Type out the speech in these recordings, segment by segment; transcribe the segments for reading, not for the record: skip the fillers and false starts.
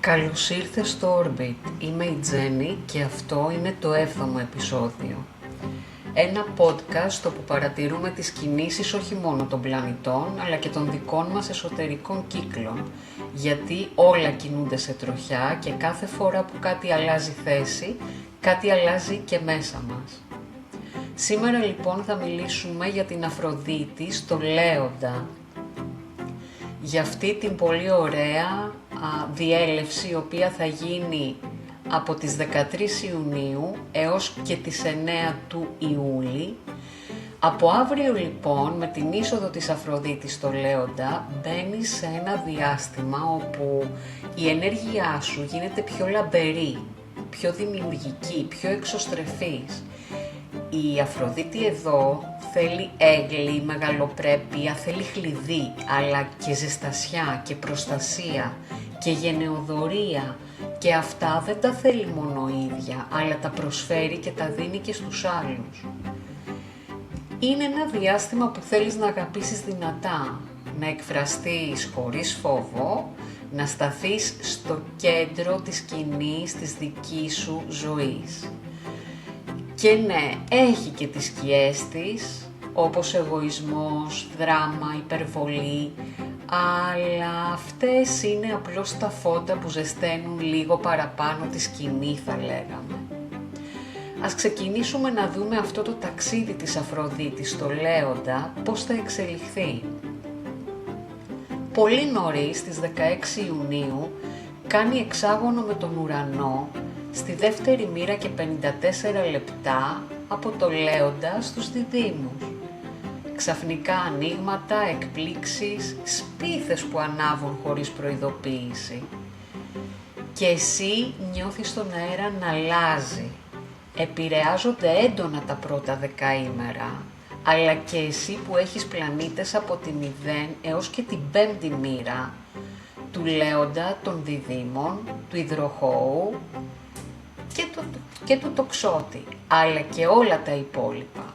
Καλώς ήρθες στο Orbit. Είμαι η Τζέννη και αυτό είναι το 7ο επεισόδιο. Ένα podcast όπου παρατηρούμε τις κινήσεις όχι μόνο των πλανητών, αλλά και των δικών μας εσωτερικών κύκλων. Γιατί όλα κινούνται σε τροχιά και κάθε φορά που κάτι αλλάζει θέση, κάτι αλλάζει και μέσα μας. Σήμερα λοιπόν θα μιλήσουμε για την Αφροδίτη στο Λέοντα. Για αυτή την πολύ ωραία διέλευση, η οποία θα γίνει από τις 13 Ιουνίου έως και τις 9 του Ιούλη. Από αύριο λοιπόν, με την είσοδο της Αφροδίτης στο Λέοντα, μπαίνεις σε ένα διάστημα όπου η ενέργειά σου γίνεται πιο λαμπερή, πιο δημιουργική, πιο εξωστρεφής. Η Αφροδίτη εδώ θέλει έγκλη, μεγαλοπρέπεια, θέλει χλειδί, αλλά και ζεστασιά και προστασία και γενεοδορία, και αυτά δεν τα θέλει μόνο η ίδια, αλλά τα προσφέρει και τα δίνει και στους άλλους. Είναι ένα διάστημα που θέλεις να αγαπήσεις δυνατά, να εκφραστείς χωρίς φόβο, να σταθείς στο κέντρο της σκηνής της δικής σου ζωής. Και ναι, έχει και τις σκιές της, όπως εγωισμός, δράμα, υπερβολή, αλλά αυτές είναι απλώς τα φώτα που ζεσταίνουν λίγο παραπάνω τη σκηνή, θα λέγαμε. Ας ξεκινήσουμε να δούμε αυτό το ταξίδι της Αφροδίτης στο Λέοντα, πώς θα εξελιχθεί. Πολύ νωρίς, στις 16 Ιουνίου, κάνει εξάγωνο με τον ουρανό, στη δεύτερη μοίρα και 54 λεπτά από το Λέοντα στους Διδύμους. Ξαφνικά ανοίγματα, εκπλήξεις, σπίθες που ανάβουν χωρίς προειδοποίηση. Και εσύ νιώθεις τον αέρα να αλλάζει. Επηρεάζονται έντονα τα πρώτα δεκαήμερα, αλλά και εσύ που έχεις πλανήτες από τη 0 έως και την 5η μοίρα, του Λέοντα, των Διδύμων, του Υδροχόου και του Τοξότη, αλλά και όλα τα υπόλοιπα.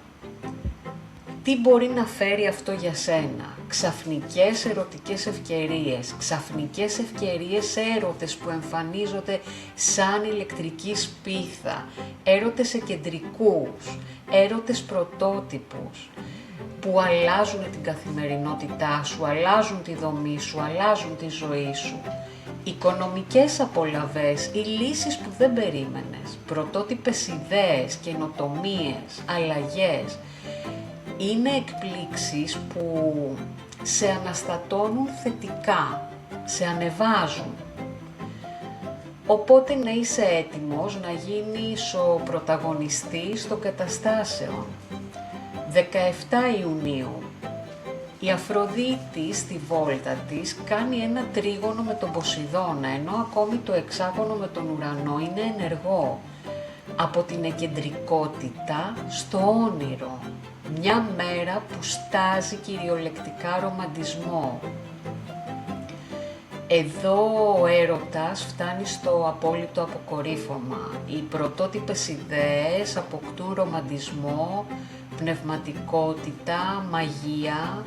Τι μπορεί να φέρει αυτό για σένα? Ξαφνικές ερωτικές ευκαιρίες, ξαφνικές ευκαιρίες σε έρωτες που εμφανίζονται σαν ηλεκτρική σπίθα, έρωτες εκεντρικούς, έρωτες πρωτότυπους, που αλλάζουν την καθημερινότητά σου, αλλάζουν τη δομή σου, αλλάζουν τη ζωή σου. Οικονομικές απολαβές ή λύσεις που δεν περίμενες, πρωτότυπες ιδέες, καινοτομίες, αλλαγές. Είναι εκπλήξεις που σε αναστατώνουν θετικά, σε ανεβάζουν. Οπότε να είσαι έτοιμος να γίνεις ο πρωταγωνιστής των καταστάσεων. 17 Ιουνίου. Η Αφροδίτη στη βόλτα της κάνει ένα τρίγωνο με τον Ποσειδώνα, ενώ ακόμη το εξάγωνο με τον ουρανό είναι ενεργό. Από την εκεντρικότητα στο όνειρο. Μια μέρα που στάζει κυριολεκτικά ρομαντισμό. Εδώ ο έρωτας φτάνει στο απόλυτο αποκορύφωμα. Οι πρωτότυπες ιδέες αποκτούν ρομαντισμό, πνευματικότητα, μαγεία.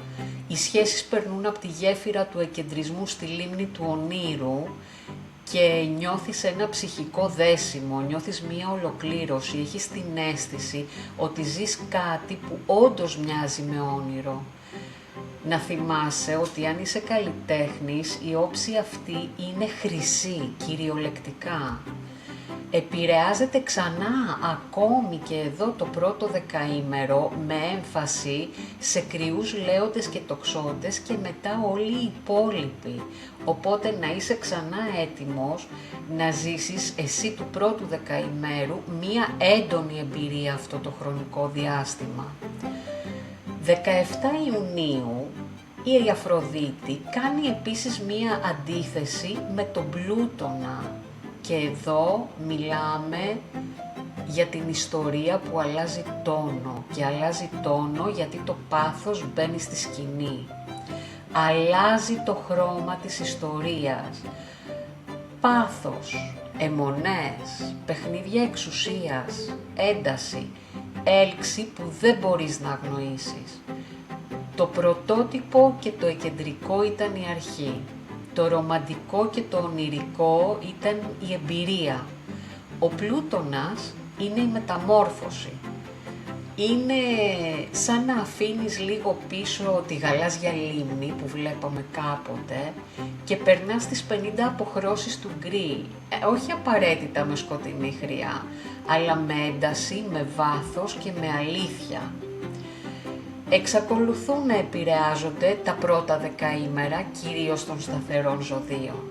Οι σχέσεις περνούν από τη γέφυρα του εκεντρισμού στη λίμνη του ονείρου και νιώθεις ένα ψυχικό δέσιμο, νιώθεις μία ολοκλήρωση, έχεις την αίσθηση ότι ζεις κάτι που όντως μοιάζει με όνειρο. Να θυμάσαι ότι αν είσαι καλλιτέχνης, η όψη αυτή είναι χρυσή, κυριολεκτικά. Επηρεάζεται ξανά ακόμη και εδώ το πρώτο δεκαήμερο με έμφαση σε κρυούς λέοντες και τοξότες και μετά όλοι οι υπόλοιποι. Οπότε να είσαι ξανά έτοιμος να ζήσεις εσύ του πρώτου δεκαημέρου μία έντονη εμπειρία αυτό το χρονικό διάστημα. 17 Ιουνίου η Αφροδίτη κάνει επίσης μία αντίθεση με τον Πλούτονα. Και εδώ μιλάμε για την ιστορία που αλλάζει τόνο, και αλλάζει τόνο γιατί το πάθος μπαίνει στη σκηνή. Αλλάζει το χρώμα της ιστορίας. Πάθος, αιμονές, παιχνίδια εξουσίας, ένταση, έλξη που δεν μπορείς να αγνοήσεις. Το πρωτότυπο και το εκεντρικό ήταν η αρχή. Το ρομαντικό και το ονειρικό ήταν η εμπειρία. Ο Πλούτονας είναι η μεταμόρφωση. Είναι σαν να αφήνεις λίγο πίσω τη γαλάζια λίμνη που βλέπαμε κάποτε και περνάς τις 50 αποχρώσεις του γκρι, όχι απαραίτητα με σκοτεινή χρειά, αλλά με ένταση, με βάθος και με αλήθεια. Εξακολουθούν να επηρεάζονται τα πρώτα δεκαήμερα, κυρίως των σταθερών ζωδίων.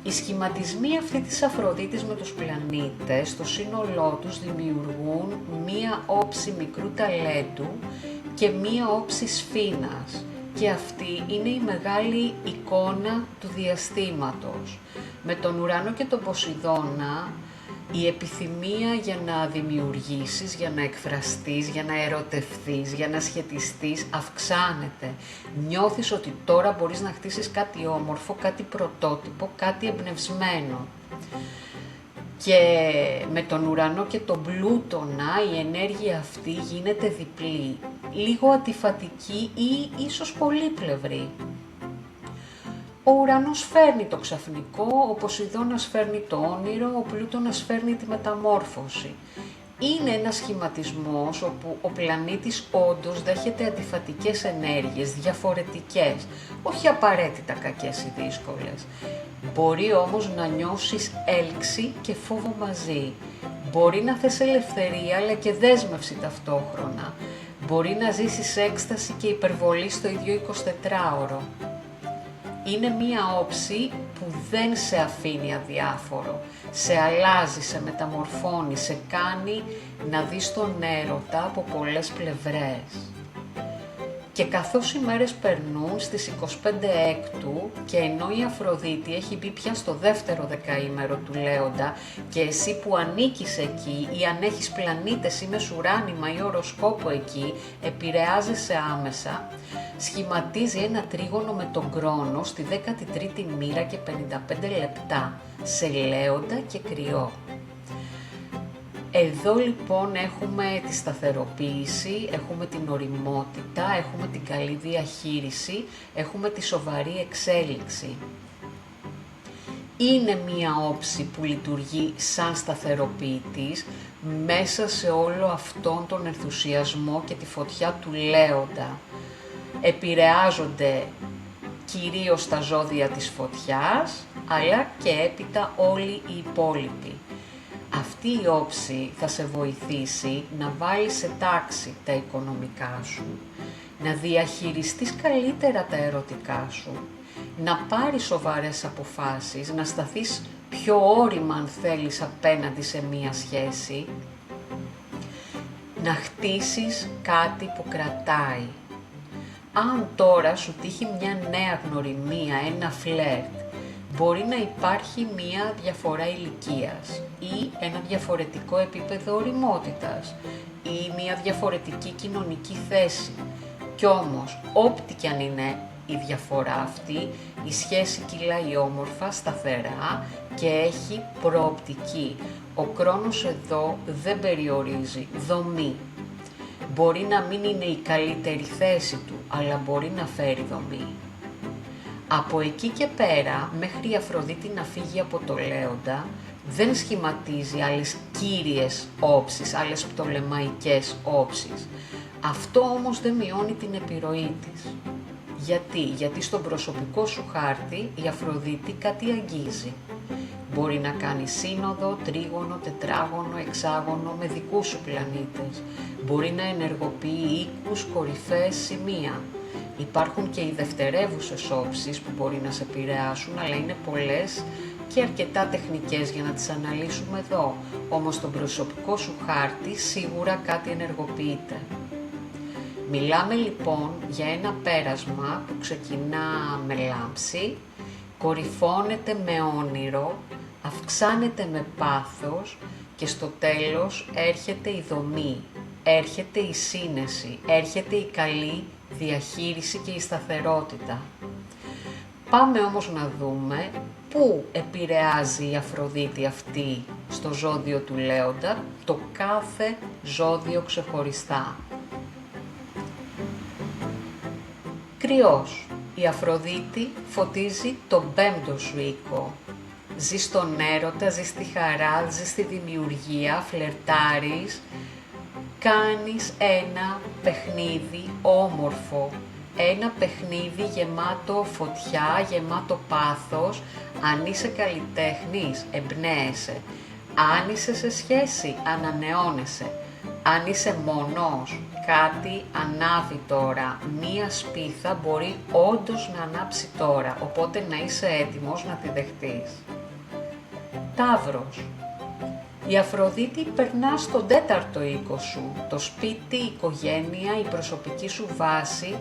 Οι σχηματισμοί αυτοί της Αφροδίτης με τους πλανήτες, στο σύνολό τους δημιουργούν μία όψη μικρού ταλέντου και μία όψη σφήνας. Και αυτή είναι η μεγάλη εικόνα του διαστήματος. Με τον Ουρανό και τον Ποσειδώνα, η επιθυμία για να δημιουργήσεις, για να εκφραστείς, για να ερωτευθείς, για να σχετιστείς αυξάνεται. Νιώθεις ότι τώρα μπορείς να χτίσεις κάτι όμορφο, κάτι πρωτότυπο, κάτι εμπνευσμένο. Και με τον Ουρανό και τον Πλούτονα η ενέργεια αυτή γίνεται διπλή, λίγο αντιφατική ή ίσως πολύπλευρη. Ο Ουρανός φέρνει το ξαφνικό, ο Ποσειδώνας φέρνει το όνειρο, ο Πλούτονας φέρνει τη μεταμόρφωση. Είναι ένας σχηματισμός όπου ο πλανήτης όντως δέχεται αντιφατικές ενέργειες, διαφορετικές, όχι απαραίτητα κακές ή δύσκολες. Μπορεί όμως να νιώσεις έλξη και φόβο μαζί. Μπορεί να θες ελευθερία αλλά και δέσμευση ταυτόχρονα. Μπορεί να ζήσεις έκσταση και υπερβολή στο ίδιο 24ωρο. Είναι μία όψη που δεν σε αφήνει αδιάφορο, σε αλλάζει, σε μεταμορφώνει, σε κάνει να δεις τον έρωτα από πολλές πλευρές. Και καθώς οι μέρες περνούν στις 25 Έκτου και ενώ η Αφροδίτη έχει μπει πια στο δεύτερο δεκαήμερο του Λέοντα και εσύ που ανήκεις εκεί ή αν έχεις πλανήτες ή μεσουράνημα ή οροσκόπο εκεί, επηρεάζεσαι άμεσα, σχηματίζει ένα τρίγωνο με τον Κρόνο στη 13η μοίρα και 55 λεπτά, σε Λέοντα και Κριό. Εδώ λοιπόν έχουμε τη σταθεροποίηση, έχουμε την ωριμότητα, έχουμε την καλή διαχείριση, έχουμε τη σοβαρή εξέλιξη. Είναι μία όψη που λειτουργεί σαν σταθεροποιητής μέσα σε όλο αυτόν τον ενθουσιασμό και τη φωτιά του Λέοντα. Επηρεάζονται κυρίως τα ζώδια της φωτιάς, αλλά και έπειτα όλοι οι υπόλοιποι. Αυτή η όψη θα σε βοηθήσει να βάλεις σε τάξη τα οικονομικά σου, να διαχειριστείς καλύτερα τα ερωτικά σου, να πάρεις σοβαρές αποφάσεις, να σταθείς πιο όρημα αν θέλεις απέναντι σε μία σχέση, να χτίσεις κάτι που κρατάει. Αν τώρα σου τύχει μια νέα γνωριμία, ένα φλερτ, μπορεί να υπάρχει μία διαφορά ηλικίας ή ένα διαφορετικό επίπεδο ωριμότητας ή μία διαφορετική κοινωνική θέση. Κι όμως, όποιοι κι αν είναι η διαφορά αυτή, η σχέση κυλάει όμορφα, σταθερά και έχει προοπτική. Ο Κρόνος εδώ δεν περιορίζει, δομεί. Μπορεί να μην είναι η καλύτερη θέση του, αλλά μπορεί να φέρει δομή. Από εκεί και πέρα, μέχρι η Αφροδίτη να φύγει από το Λέοντα, δεν σχηματίζει άλλες κύριες όψεις, άλλες πτολεμαϊκές όψεις. Αυτό όμως δεν μειώνει την επιρροή της. Γιατί στο προσωπικό σου χάρτη η Αφροδίτη κάτι αγγίζει. Μπορεί να κάνει σύνοδο, τρίγωνο, τετράγωνο, εξάγωνο με δικούς σου πλανήτες. Μπορεί να ενεργοποιεί οίκους, κορυφές, σημεία. Υπάρχουν και οι δευτερεύουσες όψεις που μπορεί να σε επηρεάσουν, αλλά είναι πολλές και αρκετά τεχνικές για να τις αναλύσουμε εδώ. Όμως στον προσωπικό σου χάρτη σίγουρα κάτι ενεργοποιείται. Μιλάμε λοιπόν για ένα πέρασμα που ξεκινά με λάμψη, κορυφώνεται με όνειρο, αυξάνεται με πάθος και στο τέλος έρχεται η δομή, έρχεται η σύνεση, έρχεται η καλή διαχείριση και η σταθερότητα. Πάμε όμως να δούμε πού επηρεάζει η Αφροδίτη αυτή στο ζώδιο του Λέοντα, το κάθε ζώδιο ξεχωριστά. Κριός. Η Αφροδίτη φωτίζει τον πέμπτο σου οίκο. Ζεις στον έρωτα, ζεις στη χαρά, ζεις στη δημιουργία, φλερτάρεις, κάνεις ένα παιχνίδι όμορφο, ένα παιχνίδι γεμάτο φωτιά, γεμάτο πάθος. Αν είσαι καλλιτέχνης, εμπνέεσαι. Αν είσαι σε σχέση, ανανεώνεσαι. Αν είσαι μόνος, κάτι ανάβει τώρα. Μία σπίθα μπορεί όντως να ανάψει τώρα, οπότε να είσαι έτοιμος να τη δεχτείς. Ταύρος. Η Αφροδίτη περνά στον τέταρτο οίκο σου. Το σπίτι, η οικογένεια, η προσωπική σου βάση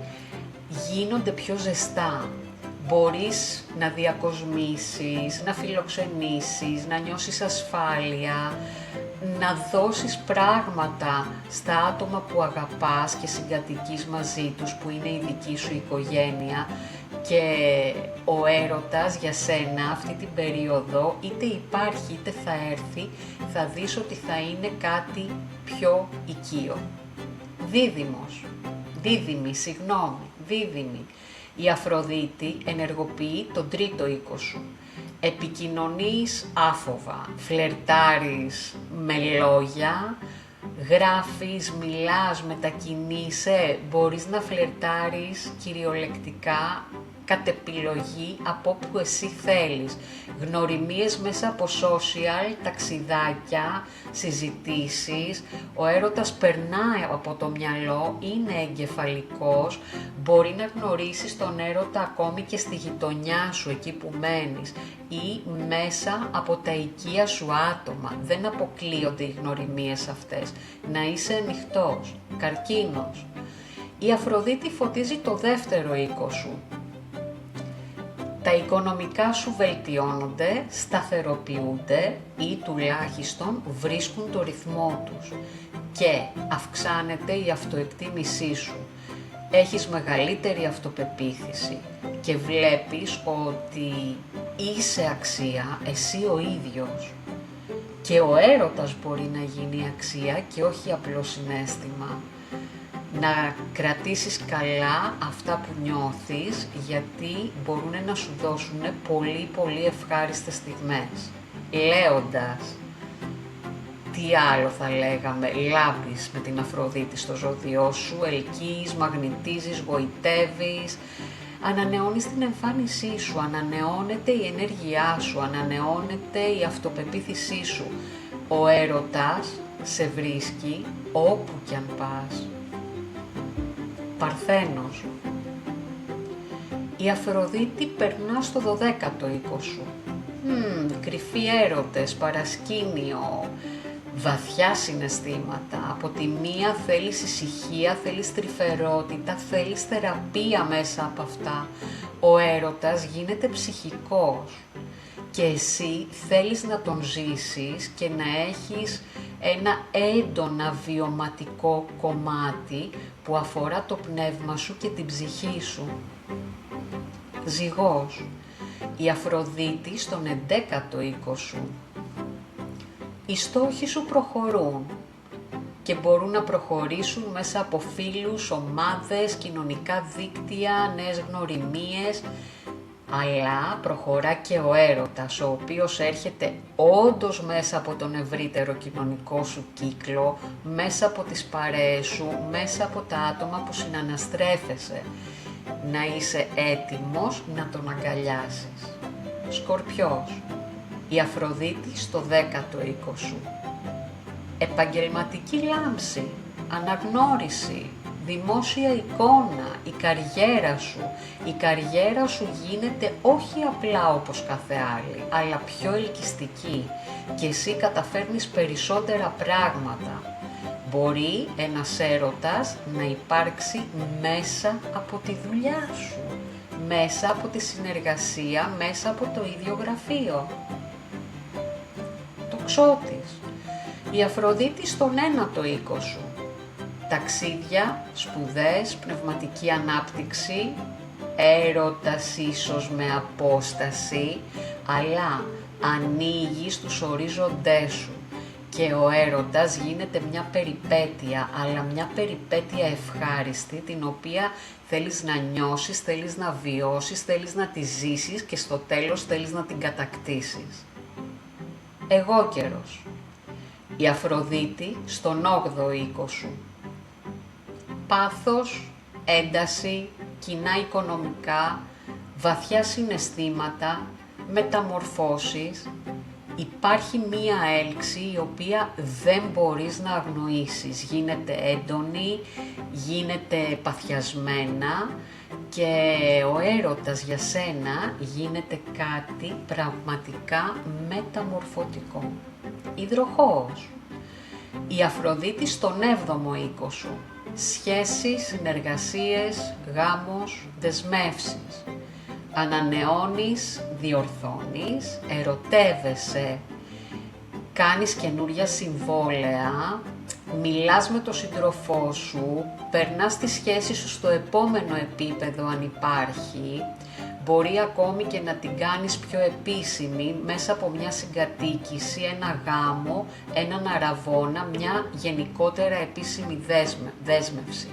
γίνονται πιο ζεστά. Μπορείς να διακοσμήσεις, να φιλοξενήσεις, να νιώσεις ασφάλεια, να δώσεις πράγματα στα άτομα που αγαπάς και συγκατοικείς μαζί τους, που είναι η δική σου οικογένεια, και ο έρωτας για σένα αυτή την περίοδο είτε υπάρχει είτε θα έρθει, θα δεις ότι θα είναι κάτι πιο οικείο. Δίδυμη. Η Αφροδίτη ενεργοποιεί τον τρίτο οίκο σου. Επικοινωνείς άφοβα, φλερτάρεις με λόγια, γράφεις, μιλάς, μετακινείσαι, μπορείς να φλερτάρεις κυριολεκτικά κατ' επιλογή από όπου εσύ θέλεις. Γνωριμίες μέσα από social, ταξιδάκια, συζητήσεις. Ο έρωτας περνάει από το μυαλό, είναι εγκεφαλικός. Μπορεί να γνωρίσεις τον έρωτα ακόμη και στη γειτονιά σου, εκεί που μένεις, ή μέσα από τα οικεία σου άτομα. Δεν αποκλείονται οι γνωριμίες αυτές. Να είσαι ανοιχτός. Καρκίνος. Η Αφροδίτη φωτίζει το δεύτερο οίκο σου. Τα οικονομικά σου βελτιώνονται, σταθεροποιούνται ή τουλάχιστον βρίσκουν το ρυθμό τους και αυξάνεται η αυτοεκτίμησή σου. Έχεις μεγαλύτερη αυτοπεποίθηση και βλέπεις ότι είσαι αξία, εσύ ο ίδιος. Και ο έρωτας μπορεί να γίνει αξία και όχι απλό συναίσθημα. Να κρατήσεις καλά αυτά που νιώθεις, γιατί μπορούν να σου δώσουν πολύ ευχάριστες στιγμές. Λέοντας, τι άλλο θα λέγαμε, λάμπεις με την Αφροδίτη στο ζώδιό σου, ελκύεις, μαγνητίζεις, γοητεύεις, ανανεώνεις την εμφάνισή σου, ανανεώνεται η ενέργειά σου, ανανεώνεται η αυτοπεποίθησή σου. Ο έρωτας σε βρίσκει όπου κι αν πας. Παρθένος. Η Αφροδίτη περνά στο 12ο οίκο σου. Κρυφοί έρωτες, παρασκήνιο, βαθιά συναισθήματα. Από τη μία θέλεις ησυχία, θέλεις τρυφερότητα, θέλεις θεραπεία μέσα από αυτά. Ο έρωτας γίνεται ψυχικός και εσύ θέλεις να τον ζήσεις και να έχεις ένα έντονα βιωματικό κομμάτι που αφορά το πνεύμα σου και την ψυχή σου. Ζυγός. Η Αφροδίτη στον 11ο οίκο σου. Οι στόχοι σου προχωρούν και μπορούν να προχωρήσουν μέσα από φίλους, ομάδες, κοινωνικά δίκτυα, νέες γνωριμίες, αλλά προχωρά και ο έρωτας, ο οποίος έρχεται όντως μέσα από τον ευρύτερο κοινωνικό σου κύκλο, μέσα από τις παρέες σου, μέσα από τα άτομα που συναναστρέφεσαι. Να είσαι έτοιμος να τον αγκαλιάσεις. Σκορπιός. Η Αφροδίτη στο 10ο οίκο σου. Επαγγελματική λάμψη, αναγνώριση, δημόσια εικόνα, η καριέρα σου γίνεται όχι απλά όπως κάθε άλλη, αλλά πιο ελκυστική και εσύ καταφέρνεις περισσότερα πράγματα. Μπορεί ένας έρωτας να υπάρξει μέσα από τη δουλειά σου, μέσα από τη συνεργασία, μέσα από το ίδιο γραφείο. Τοξότης. Η Αφροδίτη στον 9ο οίκο σου. Ταξίδια, σπουδές, πνευματική ανάπτυξη, έρωτας ίσως με απόσταση, αλλά ανοίγεις τους ορίζοντές σου και ο έρωτας γίνεται μια περιπέτεια, αλλά μια περιπέτεια ευχάριστη, την οποία θέλεις να νιώσεις, θέλεις να βιώσεις, θέλεις να τη ζήσεις και στο τέλος θέλεις να την κατακτήσεις. Εγώκερος. Η Αφροδίτη στον 8ο οίκο σου. Πάθος, ένταση, κοινά οικονομικά, βαθιά συναισθήματα, μεταμορφώσεις. Υπάρχει μία έλξη η οποία δεν μπορείς να αγνοήσεις. Γίνεται έντονη, γίνεται παθιασμένα και ο έρωτας για σένα γίνεται κάτι πραγματικά μεταμορφωτικό. Υδροχόος. Η Αφροδίτη στον 7ο οίκο σου. Σχέσεις, συνεργασίες, γάμος, δεσμεύσεις. Ανανεώνεις, διορθώνεις, ερωτεύεσαι, κάνεις καινούρια συμβόλαια, μιλάς με τον σύντροφό σου, περνάς τη σχέση σου στο επόμενο επίπεδο αν υπάρχει, μπορεί ακόμη και να την κάνεις πιο επίσημη μέσα από μια συγκατοίκηση, ένα γάμο, έναν αραβώνα, μια γενικότερα επίσημη δέσμευση.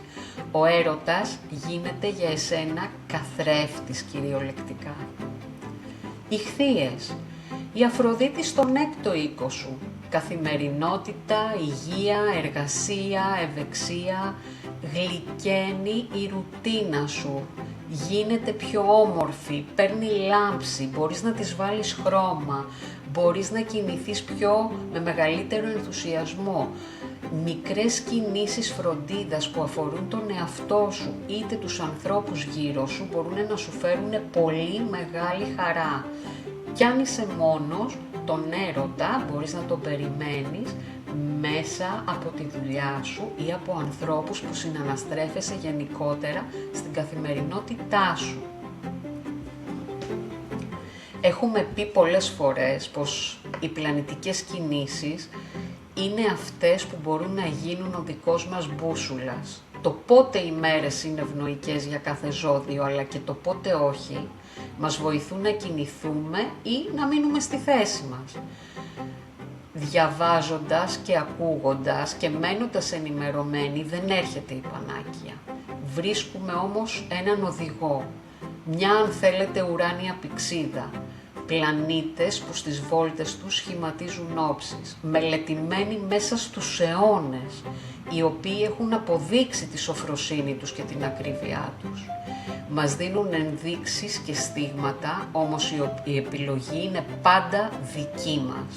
Ο έρωτας γίνεται για εσένα καθρέφτης κυριολεκτικά. Ιχθύες. Η Αφροδίτη στον 6ο οίκο σου. Καθημερινότητα, υγεία, εργασία, ευεξία, γλυκαίνει η ρουτίνα σου. Γίνεται πιο όμορφη, παίρνει λάμψη, μπορείς να της βάλεις χρώμα, μπορείς να κινηθείς με μεγαλύτερο ενθουσιασμό. Μικρές κινήσεις φροντίδας που αφορούν τον εαυτό σου είτε τους ανθρώπους γύρω σου μπορούν να σου φέρουν πολύ μεγάλη χαρά. Κι αν είσαι μόνος, τον έρωτα μπορείς να τον περιμένεις μέσα από τη δουλειά σου ή από ανθρώπους που συναναστρέφεσαι γενικότερα στην καθημερινότητά σου. Έχουμε πει πολλές φορές πως οι πλανητικές κινήσεις είναι αυτές που μπορούν να γίνουν ο δικός μας μπούσουλας. Το πότε οι μέρες είναι ευνοϊκές για κάθε ζώδιο, αλλά και το πότε όχι, μας βοηθούν να κινηθούμε ή να μείνουμε στη θέση μας. Διαβάζοντας και ακούγοντας και μένοντας ενημερωμένοι δεν έρχεται η πανάκια. Βρίσκουμε όμως έναν οδηγό, μια αν θέλετε ουράνια πυξίδα, πλανήτες που στις βόλτες τους σχηματίζουν όψεις, μελετημένοι μέσα στους αιώνες, οι οποίοι έχουν αποδείξει τη σοφροσύνη τους και την ακρίβειά τους. Μας δίνουν ενδείξεις και στίγματα, όμως η επιλογή είναι πάντα δική μας.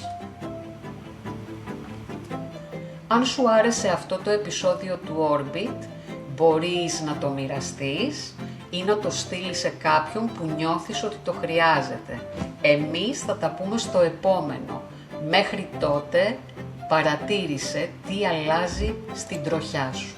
Αν σου άρεσε αυτό το επεισόδιο του Orbit, μπορείς να το μοιραστείς ή να το στείλεις σε κάποιον που νιώθεις ότι το χρειάζεται. Εμείς θα τα πούμε στο επόμενο. Μέχρι τότε, παρατήρησε τι αλλάζει στην τροχιά σου.